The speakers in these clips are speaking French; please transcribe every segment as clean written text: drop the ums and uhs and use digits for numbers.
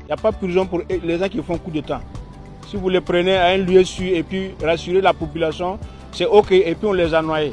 Il n'y a pas de prison pour les gens qui font coup d'État. Si vous les prenez à un lieu sûr et puis rassurer la population, c'est OK et puis on les a noyés.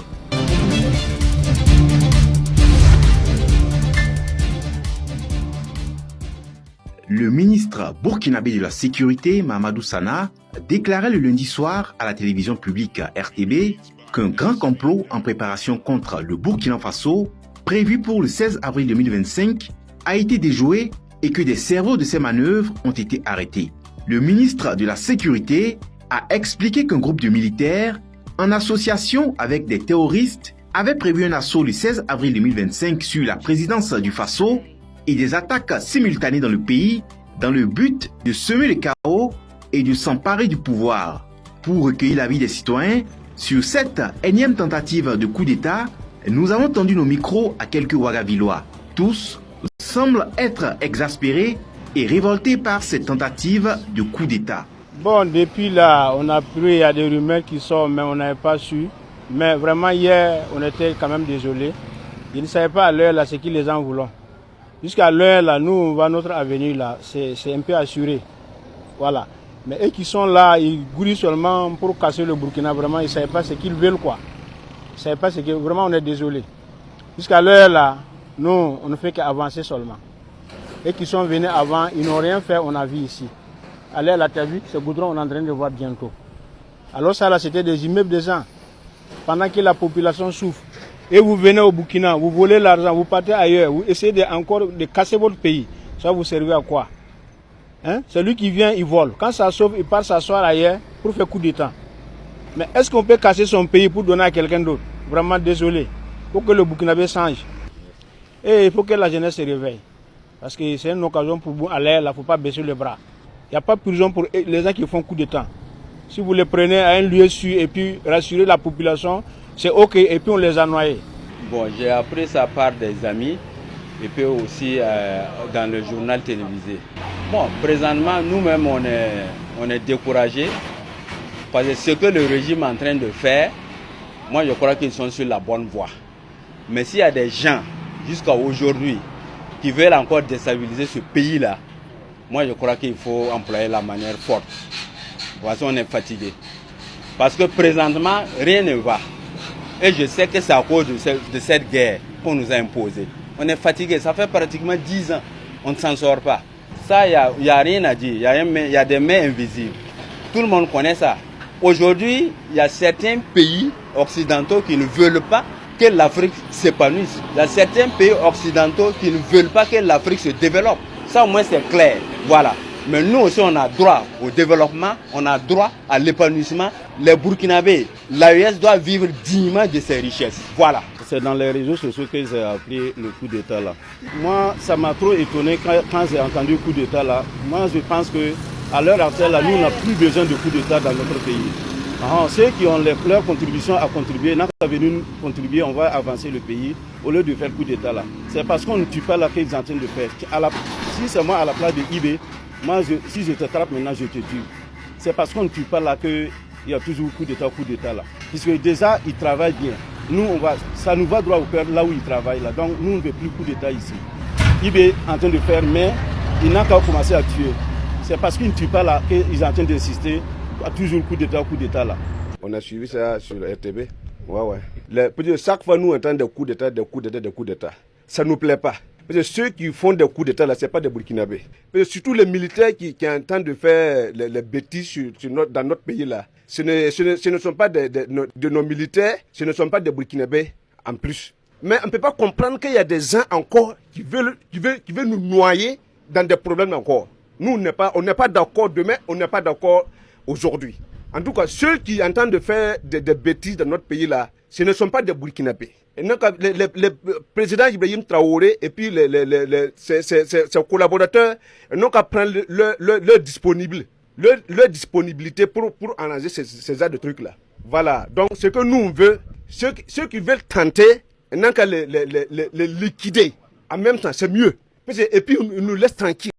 Le ministre burkinabé de la Sécurité, Mahamadou Sana, déclarait le lundi soir à la télévision publique RTB qu'un grand complot en préparation contre le Burkina Faso, prévu pour le 16 avril 2025, a été déjoué et que des cerveaux de ces manœuvres ont été arrêtés. Le ministre de la Sécurité a expliqué qu'un groupe de militaires, en association avec des terroristes, avait prévu un assaut le 16 avril 2025 sur la présidence du Faso et des attaques simultanées dans le pays dans le but de semer le chaos et de s'emparer du pouvoir. Pour recueillir l'avis des citoyens sur cette énième tentative de coup d'État, nous avons tendu nos micros à quelques Ouagavillois. Tous semblent être exaspérés et révoltés par cette tentative de coup d'État. Bon, depuis là, on a pris, il y a des rumeurs qui sortent, mais on n'avait pas su. Mais vraiment, hier, on était quand même désolés. Ils ne savaient pas à l'heure là ce qu'ils les en voulaient. Jusqu'à l'heure, là, nous, on voit notre avenir, là, c'est un peu assuré. Voilà. Mais eux qui sont là, ils gouillent seulement pour casser le Burkina, vraiment, ils ne savaient pas ce qu'ils veulent, quoi. Ils ne savaient pas ce qu'ils veulent. Vraiment, on est désolé. Jusqu'à l'heure, là, nous, on ne fait qu'avancer seulement. Eux qui sont venus avant, ils n'ont rien fait, on a vu ici. À l'heure, là, tu as vu, ce goudron, on est en train de voir bientôt. Alors ça, là, c'était des immeubles des gens. Pendant que la population souffre. Et vous venez au Burkina, vous volez l'argent, vous partez ailleurs, vous essayez encore de casser votre pays. Ça vous servez à quoi? Hein? Celui qui vient, il vole. Quand ça sauve, il part s'asseoir ailleurs pour faire coup d'État. Mais est-ce qu'on peut casser son pays pour donner à quelqu'un d'autre? Vraiment désolé. Il faut que le Burkinabé change. Et il faut que la jeunesse se réveille. Parce que c'est une occasion pour vous aller, là, il ne faut pas baisser les bras. Il n'y a pas de prison pour les gens qui font coup d'État. Si vous les prenez à un lieu sûr et puis rassurer la population, c'est OK et puis on les a noyés. Bon, j'ai appris ça par des amis et puis aussi dans le journal télévisé. Bon, présentement, nous-mêmes, on est découragés parce que ce que le régime est en train de faire, moi je crois qu'ils sont sur la bonne voie. Mais s'il y a des gens, jusqu'à aujourd'hui, qui veulent encore déstabiliser ce pays-là, moi je crois qu'il faut employer la manière forte. De toute façon, on est fatigué. Parce que présentement, rien ne va. Et je sais que c'est à cause de cette guerre qu'on nous a imposée. On est fatigué, ça fait pratiquement 10 ans, on ne s'en sort pas. Ça, il n'y a rien à dire, il y a des mains invisibles. Tout le monde connaît ça. Aujourd'hui, il y a certains pays occidentaux qui ne veulent pas que l'Afrique s'épanouisse. Il y a certains pays occidentaux qui ne veulent pas que l'Afrique se développe. Ça, au moins, c'est clair. Voilà. Mais nous aussi, on a droit au développement, on a droit à l'épanouissement. Les Burkinabés, l'AES doit vivre dignement de ses richesses. Voilà. C'est dans les réseaux sociaux que j'ai appris le coup d'État là. Moi, ça m'a trop étonné quand j'ai entendu le coup d'État là. Moi, je pense qu'à l'heure actuelle, là, nous, on n'a plus besoin de coup d'État dans notre pays. Ceux qui ont leur contribution à contribuer, n'a qu'à venir contribuer, on va avancer le pays au lieu de faire coup d'État là. C'est parce qu'on ne tue pas là qu'ils sont en train de faire. Si c'est moi à la place de IB, moi, si je te trappe maintenant, je te tue. C'est parce qu'on ne tue pas là qu'il y a toujours coup d'État là. Puisque déjà, ils travaillent bien. Nous, ça nous va droit au cœur là où ils travaillent là. Donc, nous, on ne veut plus coup d'État ici. IB est en train de faire, mais il n'a qu'à commencer à tuer. C'est parce qu'ils ne tuent pas là qu'ils sont en train d'insister à toujours coup d'État là. On a suivi ça sur le RTB. Ouais. Chaque fois, nous entendons des coups d'État. Ça ne nous plaît pas. Parce que ceux qui font des coups d'État, là, ce n'est pas des Burkinabés. Parce que surtout les militaires qui entendent de faire les bêtises dans notre pays, là, ce ne sont pas de nos militaires, ce ne sont pas des Burkinabés en plus. Mais on ne peut pas comprendre qu'il y a des gens encore qui veulent nous noyer dans des problèmes encore. Nous, on n'est pas d'accord demain, on n'est pas d'accord aujourd'hui. En tout cas, ceux qui entendent de faire des bêtises dans notre pays, là, ce ne sont pas des Burkinabés. Et donc, le président Ibrahim Traoré et puis ses collaborateurs n'ont qu'à prendre leur disponibilité pour arranger ces genres de trucs-là. Voilà. Donc, ce que nous on veut, ceux qui veulent tenter, n'ont qu'à les liquider. En même temps, c'est mieux. Et puis, ils nous laissent tranquilles.